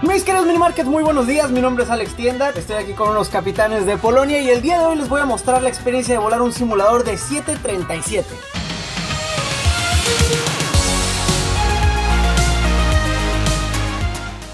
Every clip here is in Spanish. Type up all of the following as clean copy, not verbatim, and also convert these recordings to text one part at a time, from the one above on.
Mis queridos Minimarkets, muy buenos días, mi nombre es Alex Tienda, estoy aquí con unos capitanes de Polonia y el día de hoy les voy a mostrar la experiencia de volar un simulador de 737.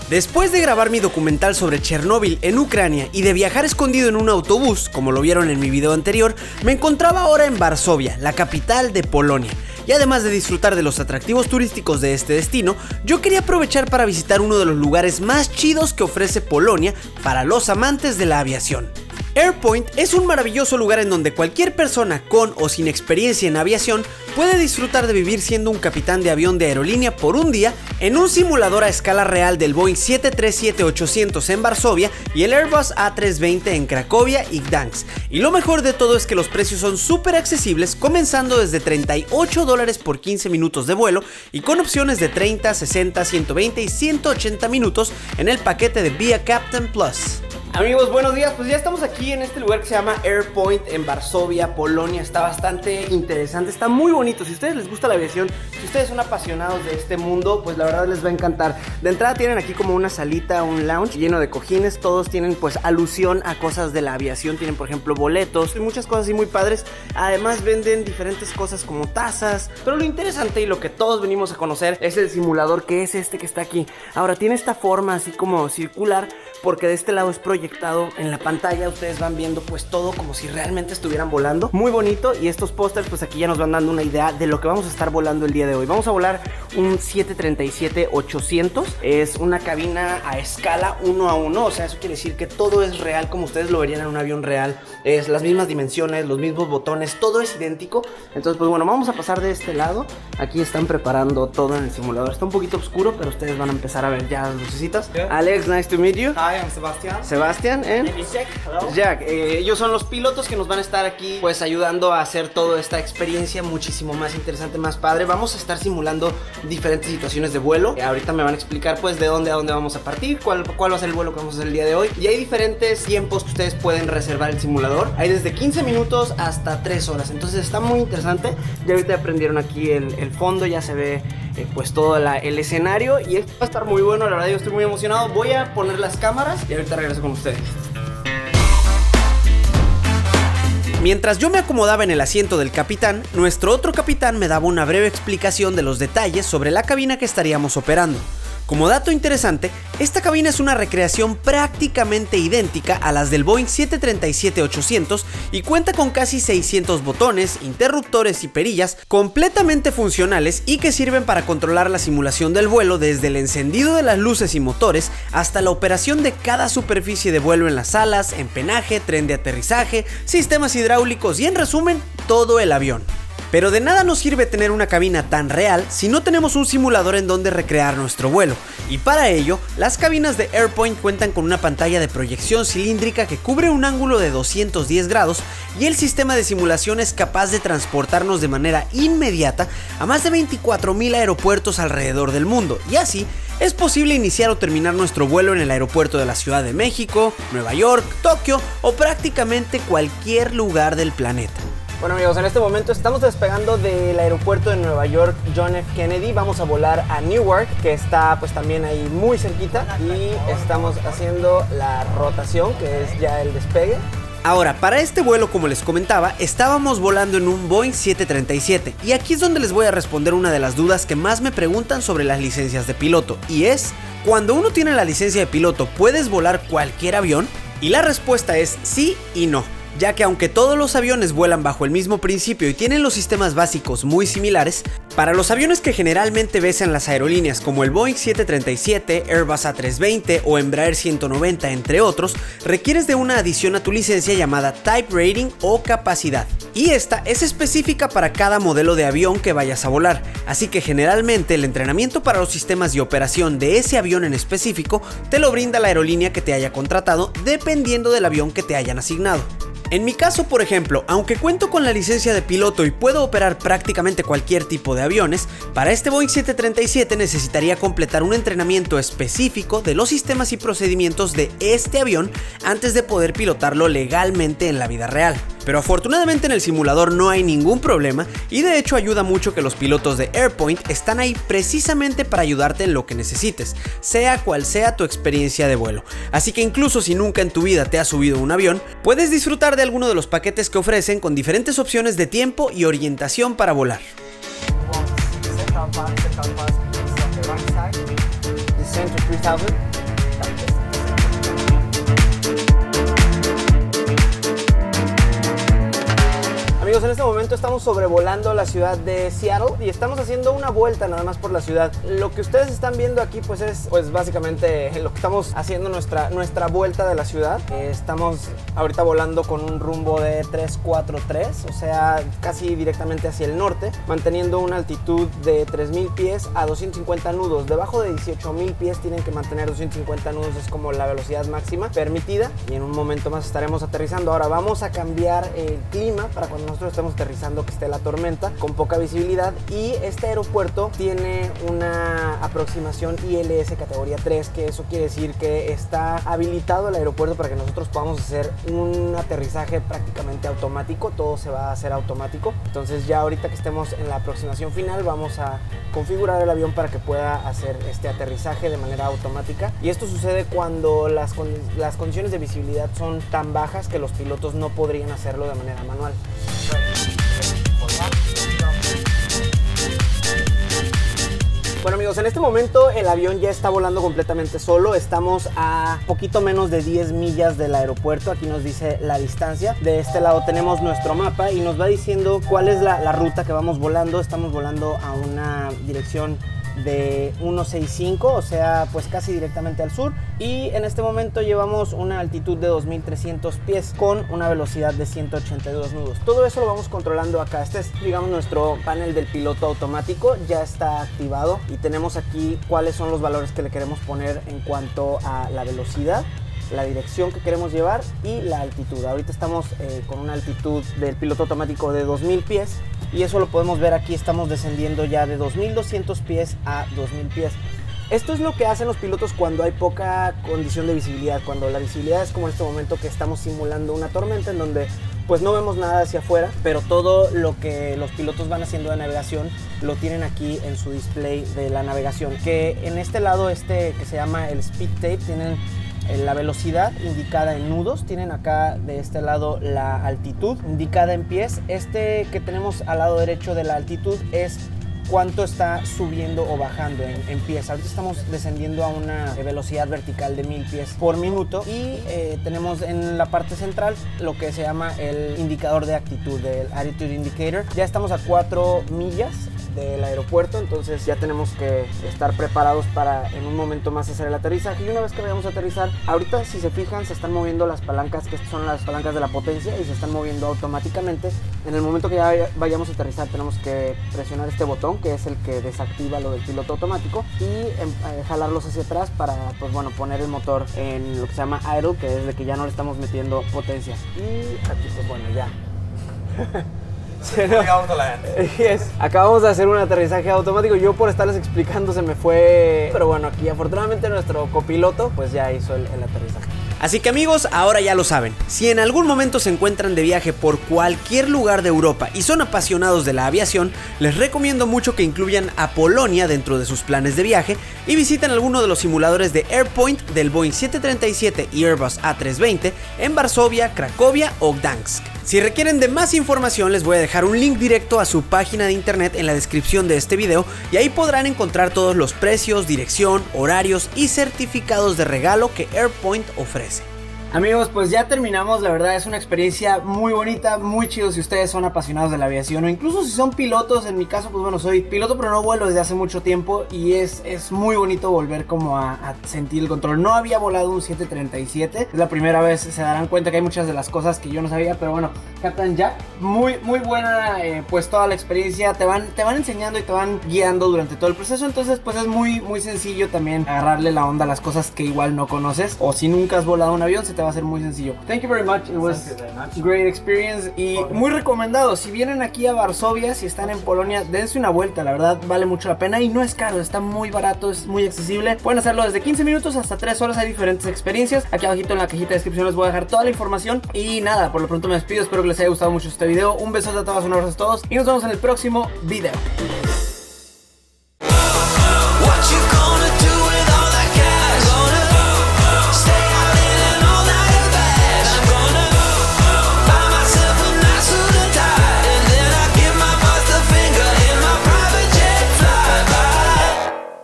Después de grabar mi documental sobre Chernóbil en Ucrania y de viajar escondido en un autobús, como lo vieron en mi video anterior, me encontraba ahora en Varsovia, la capital de Polonia. Y además de disfrutar de los atractivos turísticos de este destino, yo quería aprovechar para visitar uno de los lugares más chidos que ofrece Polonia para los amantes de la aviación. Airpoint es un maravilloso lugar en donde cualquier persona con o sin experiencia en aviación puede disfrutar de vivir siendo un capitán de avión de aerolínea por un día en un simulador a escala real del Boeing 737-800 en Varsovia y el Airbus A320 en Cracovia y Gdansk. Y lo mejor de todo es que los precios son súper accesibles, comenzando desde $38 por 15 minutos de vuelo y con opciones de 30, 60, 120 y 180 minutos en el paquete de Via Captain Plus. Amigos, buenos días, pues ya estamos aquí en este lugar que se llama Airpoint en Varsovia, Polonia. Está bastante interesante, está muy bonito. Si a ustedes les gusta la aviación, si ustedes son apasionados de este mundo, pues la verdad les va a encantar. De entrada tienen aquí como una salita, un lounge lleno de cojines. Todos tienen pues alusión a cosas de la aviación. Tienen por ejemplo boletos y muchas cosas así muy padres. Además venden diferentes cosas como tazas. Pero lo interesante y lo que todos venimos a conocer es el simulador, que es este que está aquí. Ahora tiene esta forma así como circular, porque de este lado es proyectado en la pantalla. Ustedes van viendo pues todo como si realmente estuvieran volando. Muy bonito, y estos pósters pues aquí ya nos van dando una idea de lo que vamos a estar volando el día de hoy. Vamos a volar un 737-800. Es una cabina a escala 1 a 1, o sea, eso quiere decir que todo es real como ustedes lo verían en un avión real. Es las mismas dimensiones, los mismos botones, todo es idéntico. Entonces pues bueno, vamos a pasar de este lado. Aquí están preparando todo en el simulador. Está un poquito oscuro, pero ustedes van a empezar a ver ya las lucecitas. Alex, nice to meet you. Hi, I'm Sebastian. Sebastian, Jack, hello. Jack, ellos son los pilotos que nos van a estar aquí pues ayudando a hacer toda esta experiencia muchísimo más interesante, más padre. Vamos a estar simulando diferentes situaciones de vuelo. Ahorita me van a explicar pues de dónde a dónde vamos a partir, cuál va a ser el vuelo que vamos a hacer el día de hoy. Y hay diferentes tiempos que ustedes pueden reservar el simulador. Hay desde 15 minutos hasta 3 horas. Entonces está muy interesante. Ya ahorita aprendieron aquí el fondo, ya se ve pues todo el escenario y esto va a estar muy bueno. La verdad yo estoy muy emocionado. Voy a poner las cámaras y ahorita regreso con ustedes. Mientras yo me acomodaba en el asiento del capitán, nuestro otro capitán me daba una breve explicación de los detalles sobre la cabina que estaríamos operando. Como dato interesante, esta cabina es una recreación prácticamente idéntica a las del Boeing 737-800 y cuenta con casi 600 botones, interruptores y perillas completamente funcionales y que sirven para controlar la simulación del vuelo, desde el encendido de las luces y motores hasta la operación de cada superficie de vuelo en las alas, empenaje, tren de aterrizaje, sistemas hidráulicos y, en resumen, todo el avión. Pero de nada nos sirve tener una cabina tan real si no tenemos un simulador en donde recrear nuestro vuelo. Y para ello, las cabinas de Airpoint cuentan con una pantalla de proyección cilíndrica que cubre un ángulo de 210 grados y el sistema de simulación es capaz de transportarnos de manera inmediata a más de 24,000 aeropuertos alrededor del mundo. Y así es posible iniciar o terminar nuestro vuelo en el aeropuerto de la Ciudad de México, Nueva York, Tokio o prácticamente cualquier lugar del planeta. Bueno amigos, en este momento estamos despegando del aeropuerto de Nueva York John F. Kennedy. Vamos a volar a Newark, que está pues también ahí muy cerquita, y estamos haciendo la rotación, que es ya el despegue. Ahora, para este vuelo, como les comentaba, estábamos volando en un Boeing 737 y aquí es donde les voy a responder una de las dudas que más me preguntan sobre las licencias de piloto, y es: cuando uno tiene la licencia de piloto, ¿puedes volar cualquier avión? Y la respuesta es sí y no, ya que aunque todos los aviones vuelan bajo el mismo principio y tienen los sistemas básicos muy similares, para los aviones que generalmente ves en las aerolíneas como el Boeing 737, Airbus A320 o Embraer 190 entre otros, requieres de una adición a tu licencia llamada Type Rating o capacidad, y esta es específica para cada modelo de avión que vayas a volar, así que generalmente el entrenamiento para los sistemas de operación de ese avión en específico te lo brinda la aerolínea que te haya contratado, dependiendo del avión que te hayan asignado. En mi caso, por ejemplo, aunque cuento con la licencia de piloto y puedo operar prácticamente cualquier tipo de aviones, para este Boeing 737 necesitaría completar un entrenamiento específico de los sistemas y procedimientos de este avión antes de poder pilotarlo legalmente en la vida real. Pero afortunadamente en el simulador no hay ningún problema y de hecho ayuda mucho que los pilotos de Airpoint están ahí precisamente para ayudarte en lo que necesites, sea cual sea tu experiencia de vuelo. Así que incluso si nunca en tu vida te has subido a un avión, puedes disfrutar de alguno de los paquetes que ofrecen con diferentes opciones de tiempo y orientación para volar. Amigos, en este momento estamos sobrevolando la ciudad de Seattle y estamos haciendo una vuelta nada más por la ciudad. Lo que ustedes están viendo aquí pues es básicamente lo que estamos haciendo, nuestra vuelta de la ciudad. Estamos ahorita volando con un rumbo de 343, o sea, casi directamente hacia el norte, manteniendo una altitud de 3000 pies a 250 nudos. Debajo de 18000 pies tienen que mantener 250 nudos, es como la velocidad máxima permitida, y en un momento más estaremos aterrizando. Ahora vamos a cambiar el clima para cuando nosotros estemos aterrizando que esté la tormenta con poca visibilidad, y este aeropuerto tiene una aproximación ILS categoría 3, que eso quiere decir que está habilitado el aeropuerto para que nosotros podamos hacer un aterrizaje prácticamente automático. Todo se va a hacer automático. Entonces ya ahorita que estemos en la aproximación final vamos a configurar el avión para que pueda hacer este aterrizaje de manera automática, y esto sucede cuando las condiciones de visibilidad son tan bajas que los pilotos no podrían hacerlo de manera manual. Bueno amigos, en este momento el avión ya está volando completamente solo. Estamos a poquito menos de 10 millas del aeropuerto. Aquí nos dice la distancia. De este lado tenemos nuestro mapa y nos va diciendo cuál es la ruta que vamos volando. Estamos volando a una dirección de 165, o sea, pues casi directamente al sur, y en este momento llevamos una altitud de 2300 pies con una velocidad de 182 nudos. Todo eso lo vamos controlando acá. Este es, digamos, nuestro panel del piloto automático, ya está activado, y tenemos aquí cuáles son los valores que le queremos poner en cuanto a la velocidad, la dirección que queremos llevar y la altitud. Ahorita estamos con una altitud del piloto automático de 2000 pies, y eso lo podemos ver aquí. Estamos descendiendo ya de 2200 pies a 2000 pies. Esto es lo que hacen los pilotos cuando hay poca condición de visibilidad, cuando la visibilidad es como en este momento que estamos simulando una tormenta en donde pues no vemos nada hacia afuera, pero todo lo que los pilotos van haciendo de navegación lo tienen aquí en su display de la navegación, que en este lado que se llama el speed tape, tienen la velocidad indicada en nudos, tienen acá de este lado la altitud indicada en pies. Este que tenemos al lado derecho de la altitud es cuánto está subiendo o bajando en pies. Ahorita estamos descendiendo a una velocidad vertical de 1000 pies por minuto, y tenemos en la parte central lo que se llama el indicador de actitud, el Attitude Indicator. Ya estamos a 4 millas del aeropuerto, entonces ya tenemos que estar preparados para en un momento más hacer el aterrizaje. Y una vez que vayamos a aterrizar, ahorita si se fijan se están moviendo las palancas, que son las palancas de la potencia, y se están moviendo automáticamente. En el momento que ya vayamos a aterrizar tenemos que presionar este botón, que es el que desactiva lo del piloto automático, y jalarlos hacia atrás para, pues bueno, poner el motor en lo que se llama idle, que es de que ya no le estamos metiendo potencia. Y aquí pues bueno, ya yes. Acabamos de hacer un aterrizaje automático. Yo por estarles explicando se me fue, pero bueno, aquí afortunadamente nuestro copiloto pues ya hizo el aterrizaje. Así que amigos, ahora ya lo saben. Si en algún momento se encuentran de viaje por cualquier lugar de Europa y son apasionados de la aviación, les recomiendo mucho que incluyan a Polonia dentro de sus planes de viaje y visiten alguno de los simuladores de Airpoint del Boeing 737 y Airbus A320 en Varsovia, Cracovia o Gdansk. Si requieren de más información, les voy a dejar un link directo a su página de internet en la descripción de este video, y ahí podrán encontrar todos los precios, dirección, horarios y certificados de regalo que Airpoint ofrece. Amigos, pues ya terminamos. La verdad es una experiencia muy bonita, muy chido si ustedes son apasionados de la aviación, o incluso si son pilotos. En mi caso, pues bueno, soy piloto pero no vuelo desde hace mucho tiempo, y es muy bonito volver como a sentir el control. No había volado un 737, es la primera vez. Se darán cuenta que hay muchas de las cosas que yo no sabía, pero bueno, Captain Jack, muy buena pues toda la experiencia. Te van enseñando y te van guiando durante todo el proceso, entonces pues es muy sencillo también agarrarle la onda a las cosas que igual no conoces, o si nunca has volado un avión, se este va a ser muy sencillo. Thank you very much. It was great experience y muy recomendado. Si vienen aquí a Varsovia, si están en Polonia, dense una vuelta, la verdad vale mucho la pena y no es caro, está muy barato, es muy accesible. Pueden hacerlo desde 15 minutos hasta 3 horas, hay diferentes experiencias. Aquí abajito en la cajita de descripción les voy a dejar toda la información y nada, por lo pronto me despido, espero que les haya gustado mucho este video. Un besote a todos, un abrazo a todos y nos vemos en el próximo video.